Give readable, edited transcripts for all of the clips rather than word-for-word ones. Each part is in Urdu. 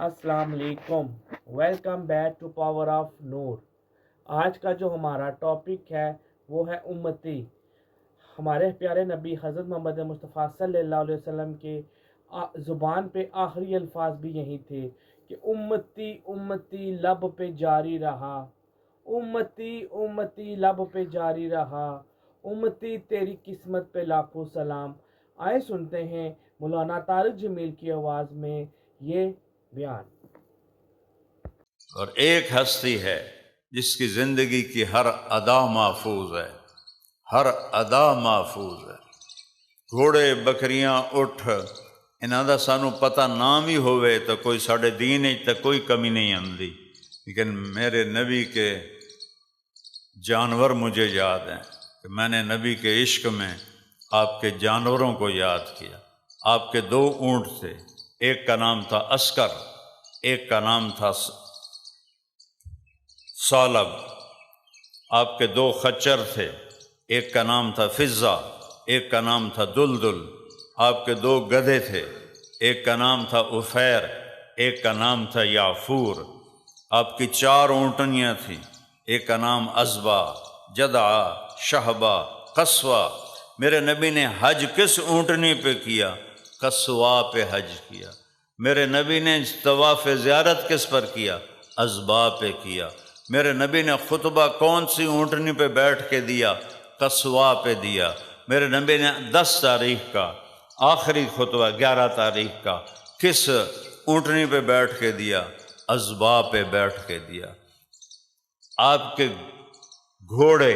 السلام علیکم، welcome back to power of Noor. آج کا جو ہمارا ٹاپک ہے وہ ہے امتی۔ ہمارے پیارے نبی حضرت محمد مصطفیٰ صلی اللہ علیہ وسلم کے زبان پہ آخری الفاظ بھی یہی تھے کہ امتی امتی لب پہ جاری رہا، امتی امتی لب پہ جاری رہا، امتی تیری قسمت پہ لاکھوں سلام۔ آئے سنتے ہیں مولانا طارق جمیل کی آواز میں یہ بیان۔ اور ایک ہستی ہے جس کی زندگی کی ہر ادا محفوظ ہے، ہر ادا محفوظ ہے۔ گھوڑے بکریاں اٹھ انہاں دا سانو پتہ نہ بھی ہوئے تو کوئی ساڑے دین تک کوئی کمی نہیں آندی، لیکن میرے نبی کے جانور مجھے یاد ہیں کہ میں نے نبی کے عشق میں آپ کے جانوروں کو یاد کیا۔ آپ کے 2 اونٹ تھے، ایک کا نام تھا عسکر، ایک کا نام تھا ثعلب۔ آپ کے 2 خچر تھے، ایک کا نام تھا فضہ، ایک کا نام تھا دلدل۔ آپ کے 2 گدھے تھے، ایک کا نام تھا عفیر، ایک کا نام تھا یعفور۔ آپ کی 4 اونٹنیاں تھیں، ایک کا نام عذبہ، جدعہ، شہبہ، قصوہ۔ میرے نبی نے حج کس اونٹنی پہ کیا؟ قصوہ پہ حج کیا۔ میرے نبی نے طواف زیارت کس پر کیا؟ عذبہ پہ کیا۔ میرے نبی نے خطبہ کون سی اونٹنی پہ بیٹھ کے دیا؟ قصوہ پہ دیا۔ میرے نبی نے 10 تاریخ کا آخری خطبہ 11 تاریخ کا کس اونٹنی پہ بیٹھ کے دیا؟ عذبہ پہ بیٹھ کے دیا۔ آپ کے گھوڑے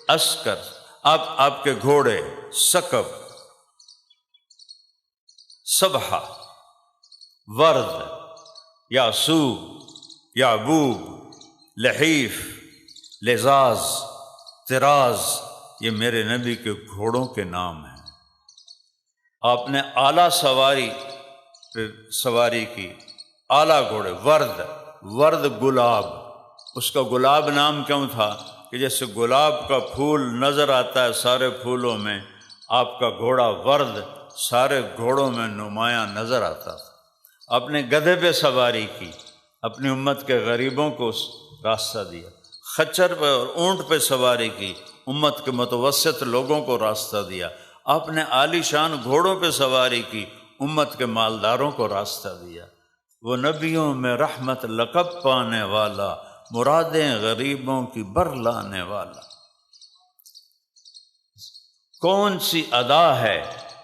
عسکر، آپ کے گھوڑے ثقب، سبحہ، ورد، یاسوب، یعبوب، لحیف، لزاز، طراز، یہ میرے نبی کے گھوڑوں کے نام ہیں۔ آپ نے اعلیٰ سواری پہ سواری کی، اعلیٰ گھوڑے، ورد گلاب۔ اس کا گلاب نام کیوں تھا؟ کہ جیسے گلاب کا پھول نظر آتا ہے سارے پھولوں میں، آپ کا گھوڑا ورد سارے گھوڑوں میں نمایاں نظر آتا تھا۔ آپ نے گدھے پہ سواری کی، اپنی امت کے غریبوں کو راستہ دیا۔ خچر پہ اور اونٹ پہ سواری کی، امت کے متوسط لوگوں کو راستہ دیا۔ آپ نے عالی شان گھوڑوں پہ سواری کی، امت کے مالداروں کو راستہ دیا۔ وہ نبیوں میں رحمت لقب پانے والا، مرادیں غریبوں کی برلانے والا۔ کون سی ادا ہے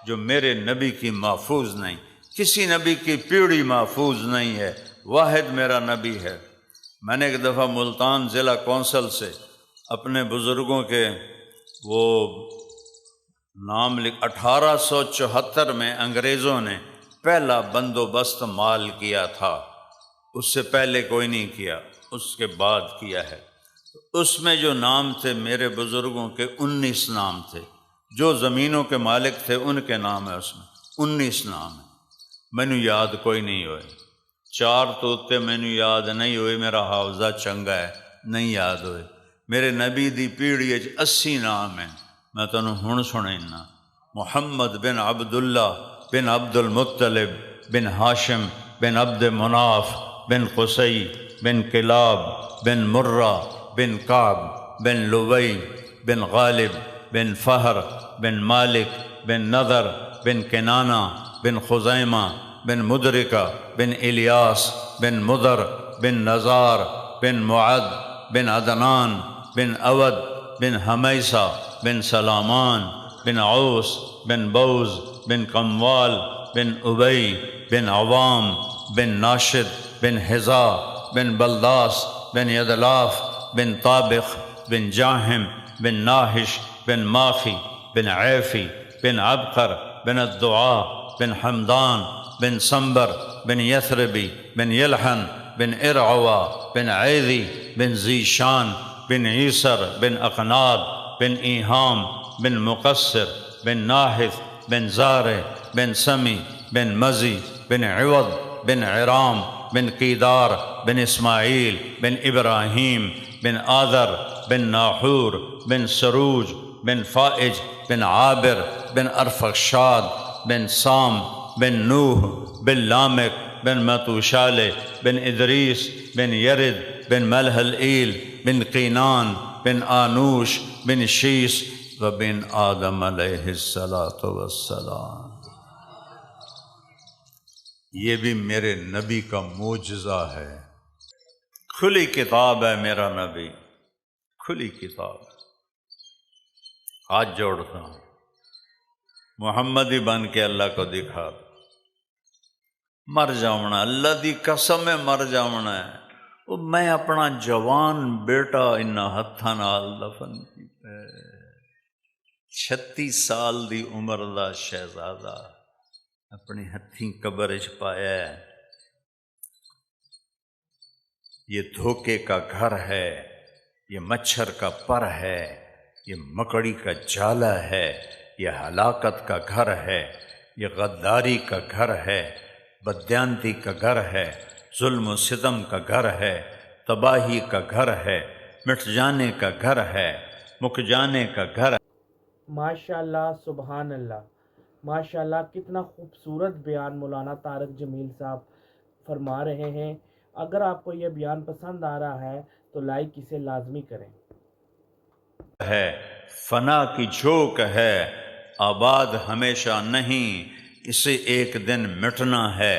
جو میرے نبی کی محفوظ نہیں؟ کسی نبی کی پیڑھی محفوظ نہیں ہے، واحد میرا نبی ہے۔ میں نے ایک دفعہ ملتان ضلع کونسل سے اپنے بزرگوں کے وہ نام 1874 میں انگریزوں نے پہلا بندوبست مال کیا تھا، اس سے پہلے کوئی نہیں کیا، اس کے بعد کیا ہے۔ اس میں جو نام تھے میرے بزرگوں کے 19 نام تھے، جو زمینوں کے مالک تھے ان کے نام ہے، اس میں 19 نام ہیں۔ مینو یاد کوئی نہیں ہوئے، 4 توتے مینو یاد نہیں ہوئے، میرا حافظہ چنگا ہے، نہیں یاد ہوئے۔ میرے نبی دی پیڑھی 80 نام ہیں، میں تنوں ہن سنینا۔ محمد بن عبداللہ بن عبد المطلب بن ہاشم بن عبد مناف بن قصی بن کلاب بن مرہ بن کعب بن لوی بن غالب بن فہر بن مالک بن نضر بن کنانہ بن خزیمہ بن مدرکہ بن الیاس بن مضر بن نزار بن معد بن عدنان بن اود بن حمیسہ بن سلامان بن عوس بن بوز بن قموال بن ابی بن عوام بن ناشد بن حذا بن بلداس بن یدلاف بن طابق بن جاہم بن ناحش بن ماخی بن عیفی بن عبقر بن الدعاء بن حمدان بن سنبر بن یثربی بن یلحن بن ارعوا بن عیدی بن ذیشان بن عیسر بن اقناد بن ایہام بن مقصر بن ناحث بن زارع بن سمی بن مزی بن عوض بن عرام بن قیدار بن اسماعیل بن ابراہیم بن آذر بن ناحور بن سروج بن فائج بن عابر بن ارفخشاد بن سام بن نوح بن لامک بن متوشالہ بن ادریس بن یرد بن ملحلئیل بن قینان بن آنوش بن شیس وبن آدم علیہ السلام۔ یہ بھی میرے نبی کا معجزہ ہے۔ کھلی کتاب ہے میرا نبی، کھلی کتاب۔ ہاتھ جوڑتا ہوں، محمدی بن کے اللہ کو دکھا دو۔ مر جاؤنا، اللہ دی قسم ہے مر جاؤنا ہے۔ وہ میں اپنا جوان بیٹا انہاں ہتھاں نال دفن کیتا ہے۔ 36 سال دی عمر دا شہزادہ اپنی ہتھیں قبر وچ پایا ہے۔ یہ دھوکے کا گھر ہے، یہ مچھر کا پر ہے، یہ مکڑی کا جالا ہے، یہ ہلاکت کا گھر ہے، یہ غداری کا گھر ہے، بددیانتی کا گھر ہے، ظلم و ستم کا گھر ہے، تباہی کا گھر ہے، مٹ جانے کا گھر ہے، مک جانے کا گھر ہے۔ ماشاءاللہ، سبحان اللہ، ماشاءاللہ، کتنا خوبصورت بیان مولانا طارق جمیل صاحب فرما رہے ہیں۔ اگر آپ کو یہ بیان پسند آ رہا ہے تو لائک اسے لازمی کریں۔ ہے فنا کی جھوک ہے، آباد ہمیشہ نہیں، اسے ایک دن مٹنا ہے،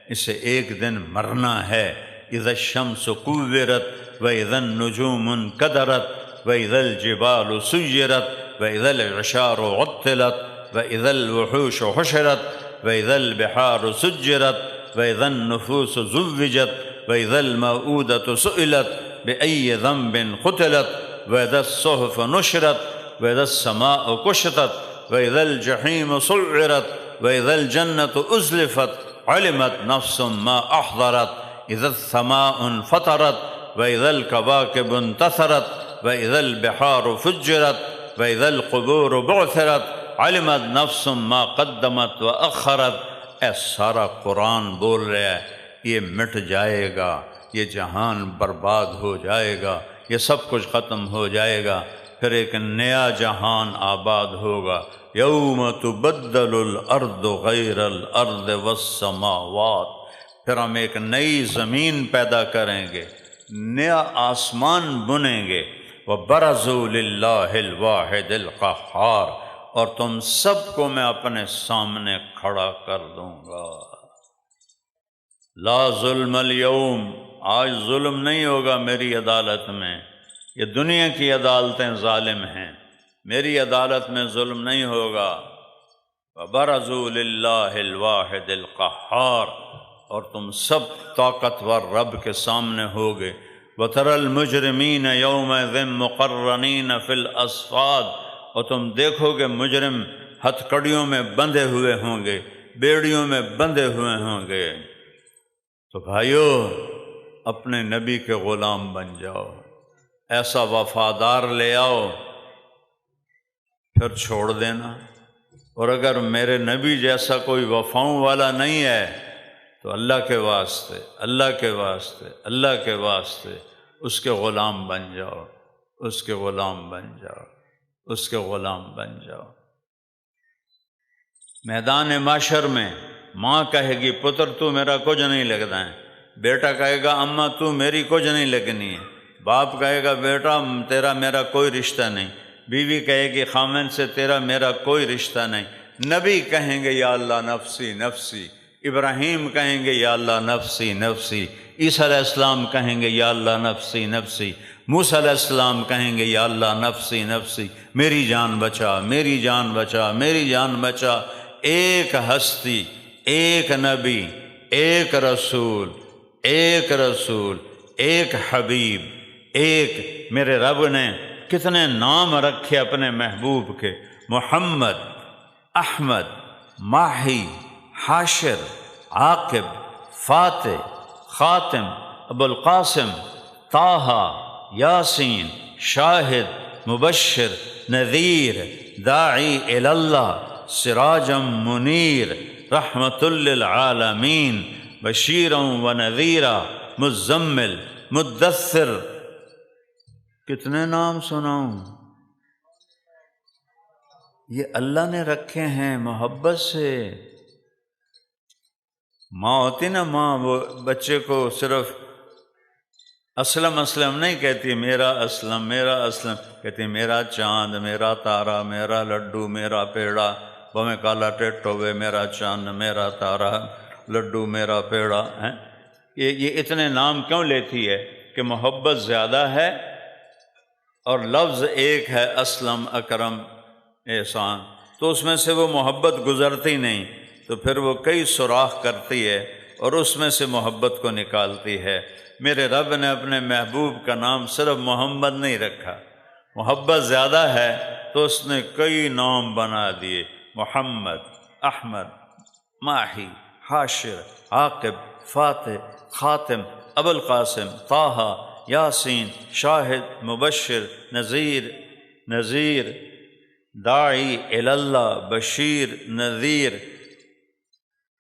اسے ایک دن مرنا ہے۔ اذا الشمس کورت واذا النجوم انکدرت واذا الجبال سیرت واذا العشار عطلت واذا الوحوش حشرت واذا البحار سجرت واذا النفوس زوجت واذا الموءودة سئلت بأي ذنب قتلت واذا الصحف نشرت واذا السماء كشطت واذا الجحيم سعرت واذا الجنة أزلفت علمت نفس ما أحضرت اذا السماء انفطرت واذا الكواكب انتثرت واذا البحار فجرت واذا القبور بعثرت علمت نفس ما قدمت واخرت۔ اے سارا قرآن بول رہا ہے یہ مٹ جائے گا، یہ جہان برباد ہو جائے گا، یہ سب کچھ ختم ہو جائے گا، پھر ایک نیا جہان آباد ہوگا۔ یوم تبدل الارض غیر الارض والسماوات، پھر ہم ایک نئی زمین پیدا کریں گے، نیا آسمان بنیں گے۔ وَبَرَزُوا لِلَّهِ الْوَاحِدِ الْقَهَّارِ، اور تم سب کو میں اپنے سامنے کھڑا کر دوں گا۔ لا ظلم اليوم، آج ظلم نہیں ہوگا میری عدالت میں۔ یہ دنیا کی عدالتیں ظالم ہیں، میری عدالت میں ظلم نہیں ہوگا۔ وَبَرَزُوا لِلَّهِ الْوَاحِدِ الْقَهَّارِ، اور تم سب طاقتور رب کے سامنے ہوگے۔ وَتَرَى الْمُجْرِمِينَ يَوْمَئِذٍ مُقَرَّنِينَ فِي الْأَصْفَادِ، اور تم دیکھو گے مجرم ہتھ کڑیوں میں بندھے ہوئے ہوں گے، بیڑیوں میں بندھے ہوئے ہوں گے۔ تو بھائیو، اپنے نبی کے غلام بن جاؤ، ایسا وفادار لے آؤ، پھر چھوڑ دینا۔ اور اگر میرے نبی جیسا کوئی وفاؤں والا نہیں ہے تو اللہ کے واسطے، اللہ کے واسطے، اللہ کے واسطے اس کے غلام بن جاؤ، اس کے غلام بن جاؤ، اس کے غلام بن جاؤ۔ میدان محشر میں ماں کہے گی پتر تو میرا کچھ نہیں لگتا ہے، بیٹا کہے گا اماں تو میری کچھ نہیں لگنی ہے، باپ کہے گا بیٹا تیرا میرا کوئی رشتہ نہیں، بیوی کہے گی خامن سے تیرا میرا کوئی رشتہ نہیں، نبی کہیں گے یا اللہ نفسی نفسی، ابراہیم کہیں گے یا اللہ نفسی نفسی، عیسیٰ علیہ السلام کہیں گے یا اللہ نفسی نفسی، موسیٰ علیہ السلام کہیں گے یا اللہ نفسی نفسی، میری جان بچا، میری جان بچا، میری جان بچا۔ ایک ہستی، ایک نبی، ایک رسول، ایک رسول، ایک حبیب، ایک میرے رب نے کتنے نام رکھے اپنے محبوب کے، محمد، احمد، ماہی، حاشر، عاقب، فاتح، خاتم، ابو القاسم، طٰہٰ، یاسین، شاہد، مبشر، نذیر، داعی الی اللہ، سراجا منیر، رحمت للعالمین، بشیرا و نذیرا، مزمل، مدثر۔ کتنے نام سناؤں؟ یہ اللہ نے رکھے ہیں محبت سے۔ ماں ہوتی نا ماں، وہ بچے کو صرف اسلم اسلم نہیں کہتی، میرا اسلم میرا اسلم، کہتی میرا چاند، میرا تارا، میرا لڈو، میرا پیڑا، بھویں کالا ٹیٹ ہوئے، میرا چاند، میرا تارا، لڈو، میرا پیڑا ہیں۔ یہ اتنے نام کیوں لیتی ہے؟ کہ محبت زیادہ ہے اور لفظ ایک ہے، اسلم، اکرم، احسان، تو اس میں سے وہ محبت گزرتی نہیں، تو پھر وہ کئی سوراخ کرتی ہے اور اس میں سے محبت کو نکالتی ہے۔ میرے رب نے اپنے محبوب کا نام صرف محمد نہیں رکھا، محبت زیادہ ہے تو اس نے کئی نام بنا دیے، محمد، احمد، ماہی، حاشر، عاقب، فاتح، خاتم، ابو القاسم، طٰہٰ، یاسین، شاہد، مبشر، نذیر، داعی اللہ، بشیر، نذیر،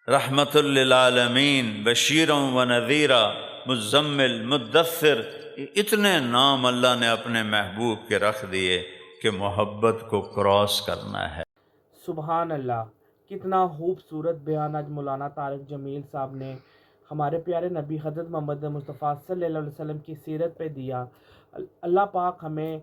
رحمت للعالمین، بشیرا و نذیرا، مزمل، مدثر، اتنے نام اللہ نے اپنے محبوب کے رکھ دیے کہ محبت کو کراس کرنا ہے۔ سبحان اللہ، کتنا خوبصورت بیان آج مولانا طارق جمیل صاحب نے ہمارے پیارے نبی حضرت محمد مصطفیٰ صلی اللہ علیہ وسلم کی سیرت پہ دیا۔ اللہ پاک ہمیں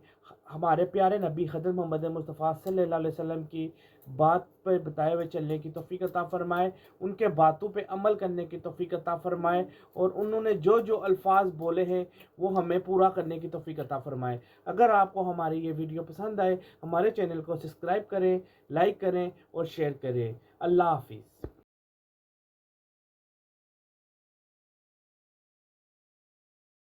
ہمارے پیارے نبی حضرت محمد مصطفیٰ صلی اللہ علیہ وسلم کی بات پہ بتائے ہوئے چلنے کی توفیق عطا فرمائے، ان کے باتوں پہ عمل کرنے کی توفیق عطا فرمائے، اور انہوں نے جو جو الفاظ بولے ہیں وہ ہمیں پورا کرنے کی توفیق عطا فرمائے۔ اگر آپ کو ہماری یہ ویڈیو پسند آئے، ہمارے چینل کو سبسکرائب کریں، لائک کریں اور شیئر کریں۔ اللہ حافظ۔